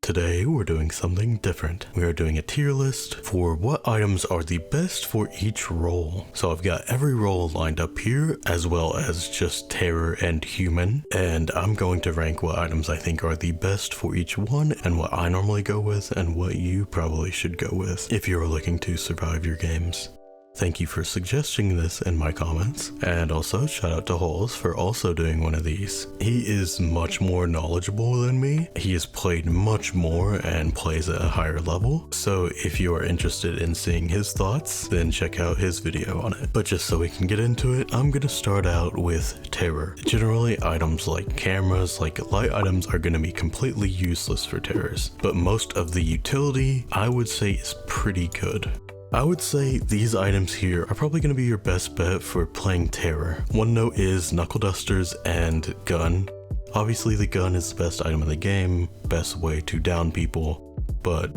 today we're doing something different. We are doing a tier list for what items are the best for each role. So I've got every role lined up here, as well as just terror and human, and I'm going to rank what items I think are the best for each one and what I normally go with and what you probably should go with if you're looking to survive your games. Thank you for suggesting this in my comments, and also shout out to Holes for also doing one of these. He is much more knowledgeable than me. He has played much more and plays at a higher level, so if you are interested in seeing his thoughts, then check out his video on it. But just so we can get into it, I'm gonna start out with terror. Generally, items like cameras, like light items, are gonna be completely useless for terrors, but most of the utility, I would say, is pretty good. I would say these items here are probably going to be your best bet for playing terror. One note is knuckle dusters and gun. Obviously the gun is the best item in the game, best way to down people, but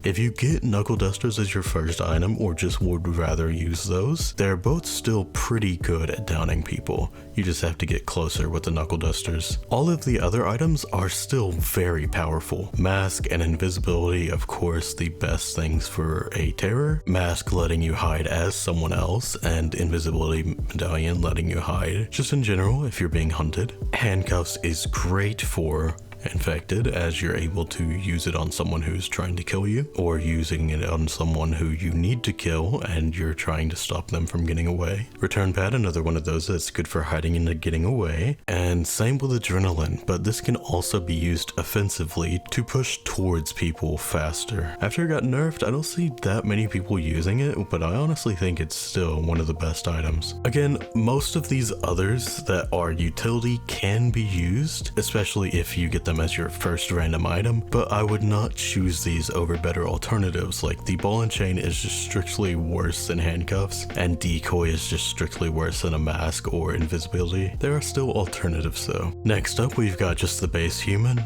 if you get knuckle dusters as your first item or just would rather use those, they're both still pretty good at downing people. You just have to get closer with the knuckle dusters. All of the other items are still very powerful. Mask and invisibility, of course, the best things for a terror. Mask letting you hide as someone else, and invisibility medallion letting you hide just in general if you're being hunted. Handcuffs is great for infected, as you're able to use it on someone who's trying to kill you, or using it on someone who you need to kill and you're trying to stop them from getting away. Return pad, another one of those that's good for hiding and getting away, and same with adrenaline, but this can also be used offensively to push towards people faster. After it got nerfed, I don't see that many people using it, but I honestly think it's still one of the best items. Again, most of these others that are utility can be used, especially if you get them as your first random item, but I would not choose these over better alternatives. Like the ball and chain is just strictly worse than handcuffs, and decoy is just strictly worse than a mask or invisibility. There are still alternatives though. Next up, we've got just the base human.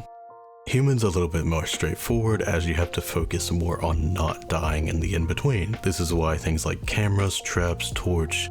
Human's a little bit more straightforward, as you have to focus more on not dying in the in-between. This is why things like cameras, traps, torch,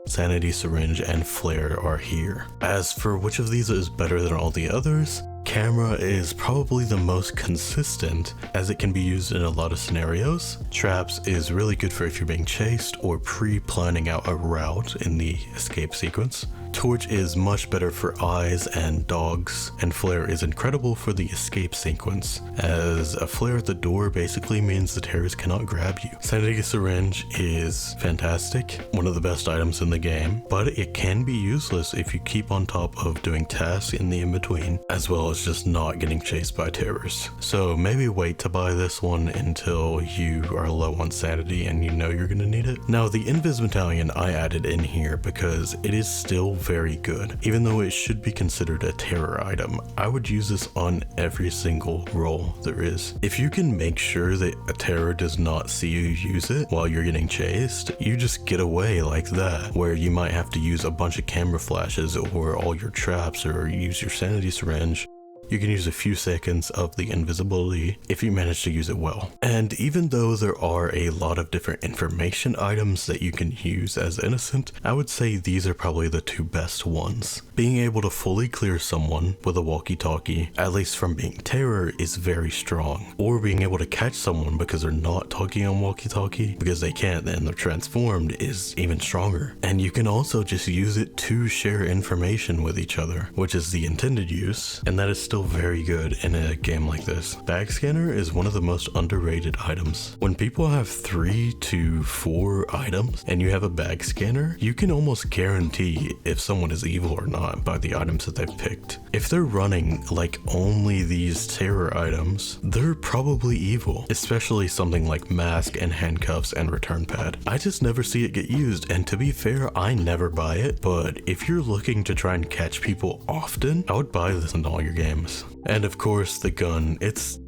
sanity syringe, and flare are here. As for which of these is better than all the others, camera is probably the most consistent, as it can be used in a lot of scenarios. Traps is really good for if you're being chased or pre-planning out a route in the escape sequence. Torch is much better for eyes and dogs, and flare is incredible for the escape sequence, as a flare at the door basically means the terrorists cannot grab you. Sanity syringe is fantastic, one of the best items in the game, but it can be useless if you keep on top of doing tasks in the in-between, as well as just not getting chased by terrors. So maybe wait to buy this one until you are low on sanity and you know you're gonna need it. Now the Invis Medallion I added in here because it is still very good. Even though it should be considered a terror item, I would use this on every single role there is. If you can make sure that a terror does not see you use it while you're getting chased, you just get away like that, where you might have to use a bunch of camera flashes or all your traps or use your sanity syringe. You can use a few seconds of the invisibility if you manage to use it well. And even though there are a lot of different information items that you can use as innocent, I would say these are probably the two best ones. Being able to fully clear someone with a walkie-talkie, at least from being terror, is very strong. Or being able to catch someone because they're not talking on walkie-talkie, because they can't and they're transformed, is even stronger. And you can also just use it to share information with each other, which is the intended use, and that is still very good in a game like this. Bag scanner is one of the most underrated items. When people have 3 to 4 items and you have a bag scanner, you can almost guarantee if someone is evil or not by the items that they've picked. If they're running like only these terror items, they're probably evil, especially something like mask and handcuffs and return pad. I just never see it get used, and to be fair, I never buy it, but if you're looking to try and catch people often, I would buy this in all your games. And of course the gun, it's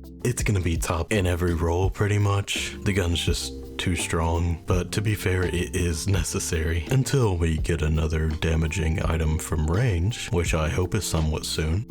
gonna be top in every role pretty much. The gun's just too strong, but to be fair, it is necessary until we get another damaging item from range, which I hope is somewhat soon.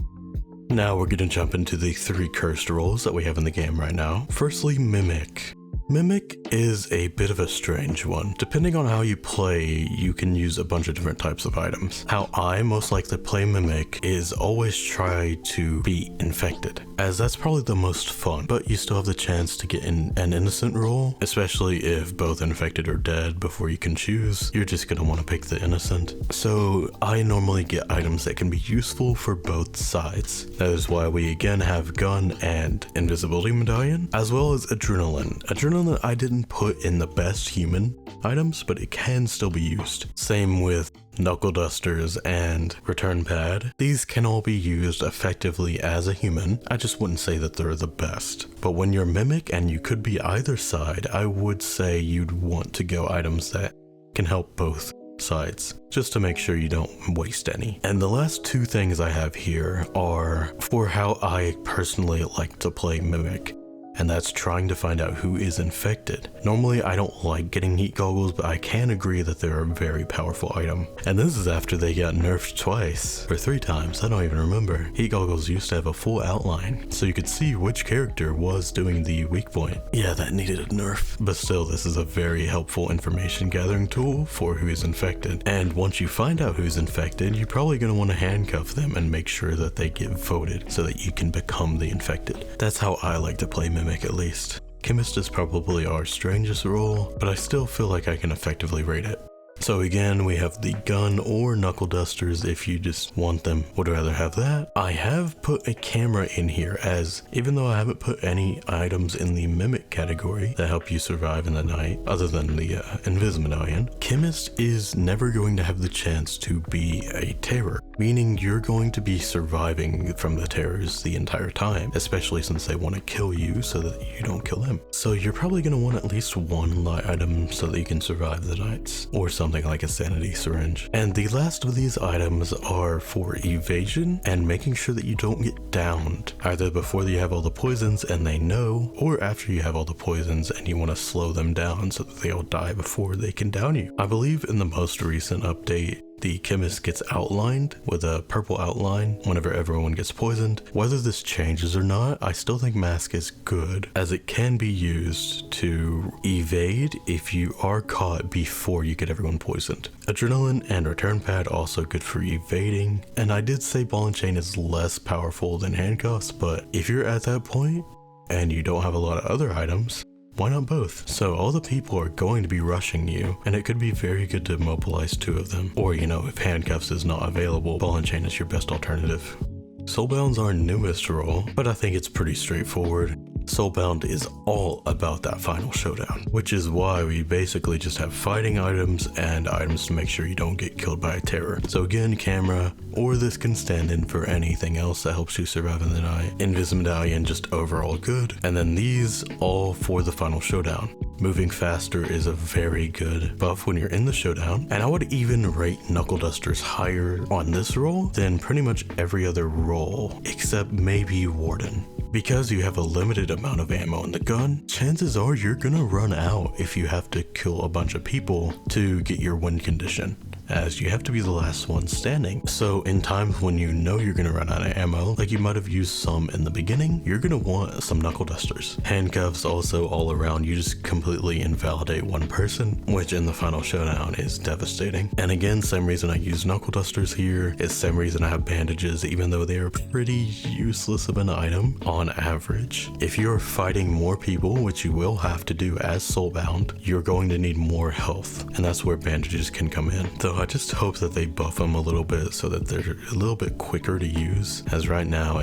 Now we're gonna jump into the 3 cursed roles that we have in the game right now. Firstly, Mimic. Mimic is a bit of a strange one. Depending on how you play, you can use a bunch of different types of items. How I most like to play Mimic is always try to be infected, as that's probably the most fun, but you still have the chance to get in an innocent roll, especially if both infected or dead before you can choose. You're just gonna want to pick the innocent. So I normally get items that can be useful for both sides. That is why we again have gun and invisibility medallion, as well as adrenaline. Adrenaline I didn't put in the best human items, but it can still be used. Same with knuckle dusters and return pad. These can all be used effectively as a human. I just wouldn't say that they're the best. But when you're mimic and you could be either side, I would say you'd want to go items that can help both sides, just to make sure you don't waste any. And the last two things I have here are for how I personally like to play mimic, and that's trying to find out who is infected. Normally I don't like getting heat goggles, but I can agree that they're a very powerful item. And this is after they got nerfed twice, or 3 times, I don't even remember. Heat goggles used to have a full outline, so you could see which character was doing the weak point. Yeah, that needed a nerf. But still, this is a very helpful information gathering tool for who is infected. And once you find out who's infected, you're probably going to want to handcuff them and make sure that they get voted so that you can become the infected. That's how I like to play Mimic, at least. Chemist is probably our strangest role, but I still feel like I can effectively rate it. So again, we have the gun or knuckle dusters if you just want them, would rather have that. I have put a camera in here, as even though I haven't put any items in the mimic category that help you survive in the night, other than the invis medallion, Chemist is never going to have the chance to be a terror, meaning you're going to be surviving from the terrors the entire time, especially since they want to kill you so that you don't kill them. So you're probably going to want at least one light item so that you can survive the nights, or something like a sanity syringe. And the last of these items are for evasion and making sure that you don't get downed, either before you have all the poisons and they know, or after you have all the poisons and you want to slow them down so that they all die before they can down you. I believe in the most recent update, the Chemist gets outlined with a purple outline whenever everyone gets poisoned. Whether this changes or not, I still think Mask is good, as it can be used to evade if you are caught before you get everyone poisoned. Adrenaline and return pad also good for evading, and I did say ball and chain is less powerful than handcuffs, but if you're at that point and you don't have a lot of other items, why not both? So all the people are going to be rushing you, and it could be very good to mobilize 2 of them. Or, you know, if handcuffs is not available, ball and chain is your best alternative. Soulbound's our newest role, but I think it's pretty straightforward. Soulbound is all about that final showdown, which is why we basically just have fighting items and items to make sure you don't get killed by a terror. So again, camera, or this can stand in for anything else that helps you survive in the night. Invis medallion, just overall good. And then these all for the final showdown. Moving faster is a very good buff when you're in the showdown, and I would even rate knuckle dusters higher on this role than pretty much every other role, except maybe Warden. Because you have a limited amount of ammo in the gun, chances are you're gonna run out if you have to kill a bunch of people to get your win condition, as you have to be the last one standing. So in times when you know you're gonna run out of ammo, like you might have used some in the beginning, you're gonna want some knuckle dusters. Handcuffs also all around, you just completely invalidate one person, which in the final showdown is devastating. And again, same reason I use knuckle dusters here, is same reason I have bandages, even though they are pretty useless of an item on average. If you're fighting more people, which you will have to do as Soulbound, you're going to need more health, and that's where bandages can come in. So I just hope that they buff them a little bit so that they're a little bit quicker to use, as right now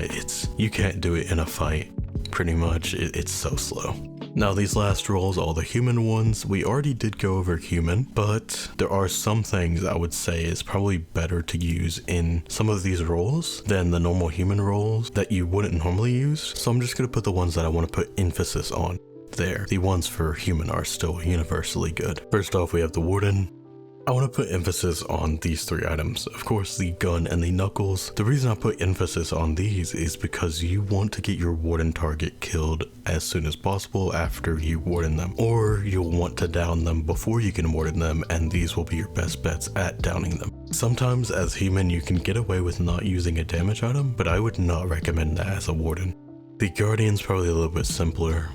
you can't do it in a fight. Pretty much, it's so slow. Now these last rolls, all the human ones, we already did go over human, but there are some things I would say is probably better to use in some of these roles than the normal human roles that you wouldn't normally use. So I'm just gonna put the ones that I want to put emphasis on there. The ones for human are still universally good. First off, we have the Warden. I want to put emphasis on these 3 items. Of course, the gun and the knuckles. The reason I put emphasis on these is because you want to get your Warden target killed as soon as possible after you Warden them, or you'll want to down them before you can Warden them, and these will be your best bets at downing them. Sometimes as human you can get away with not using a damage item, but I would not recommend that as a Warden. The Guardian's probably a little bit simpler.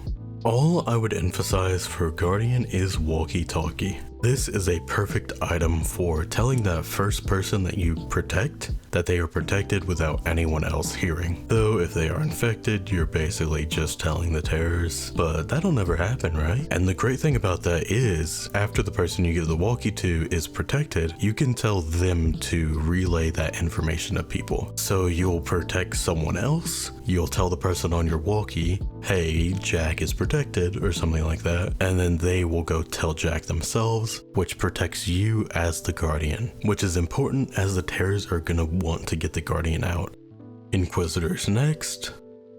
All I would emphasize for Guardian is walkie-talkie. This is a perfect item for telling that first person that you protect that they are protected without anyone else hearing. Though if they are infected, you're basically just telling the terrors, but that'll never happen, right? And the great thing about that is, after the person you give the walkie to is protected, you can tell them to relay that information to people. So you'll protect someone else, you'll tell the person on your walkie, hey, Jack is protected, or something like that, and then they will go tell Jack themselves, which protects you as the Guardian, which is important as the terrors are gonna want to get the Guardian out. Inquisitors next.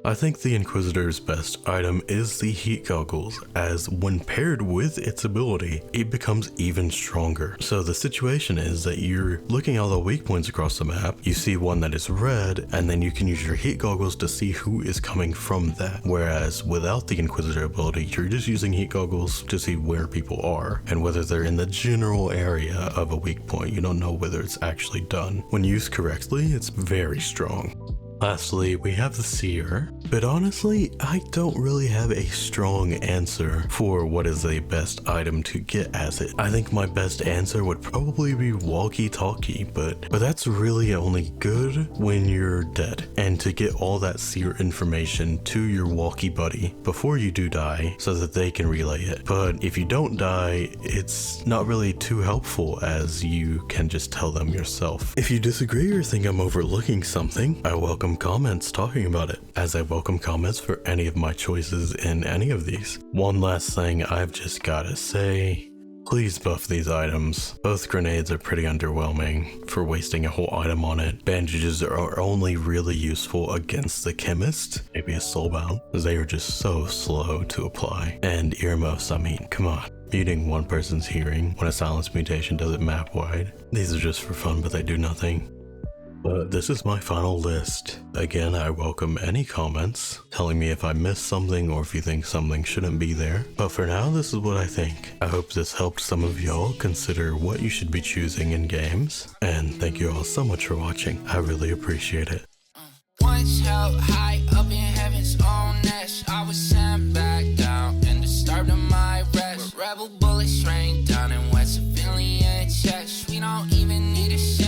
I think the Inquisitor's best item is the heat goggles, as when paired with its ability, it becomes even stronger. So the situation is that you're looking at all the weak points across the map, you see one that is red, and then you can use your heat goggles to see who is coming from that. Whereas without the Inquisitor ability, you're just using heat goggles to see where people are, and whether they're in the general area of a weak point. You don't know whether it's actually done. When used correctly, it's very strong. Lastly, we have the Seer, but honestly, I don't really have a strong answer for what is the best item to get as it. I think my best answer would probably be walkie-talkie, but that's really only good when you're dead, and to get all that Seer information to your walkie buddy before you do die so that they can relay it. But if you don't die, it's not really too helpful as you can just tell them yourself. If you disagree or think I'm overlooking something, I welcome comments talking about it, as I welcome comments for any of my choices in any of these. One last thing I've just gotta say, please buff these items. Both grenades are pretty underwhelming for wasting a whole item on it. Bandages are only really useful against the Chemist, maybe a Soulbound, as they are just so slow to apply. And earmuffs, I mean, come on. Muting one person's hearing when a silence mutation does it map wide. These are just for fun, but they do nothing. But this is my final list. Again, I welcome any comments telling me if I missed something or if you think something shouldn't be there. But for now, this is what I think. I hope this helped some of y'all consider what you should be choosing in games. And thank you all so much for watching. I really appreciate it. Once held high up in heaven's own nest, I was sent back down and disturbed in my rest. Rebel bullets rain down in wet civilian chest. We don't even need a shit.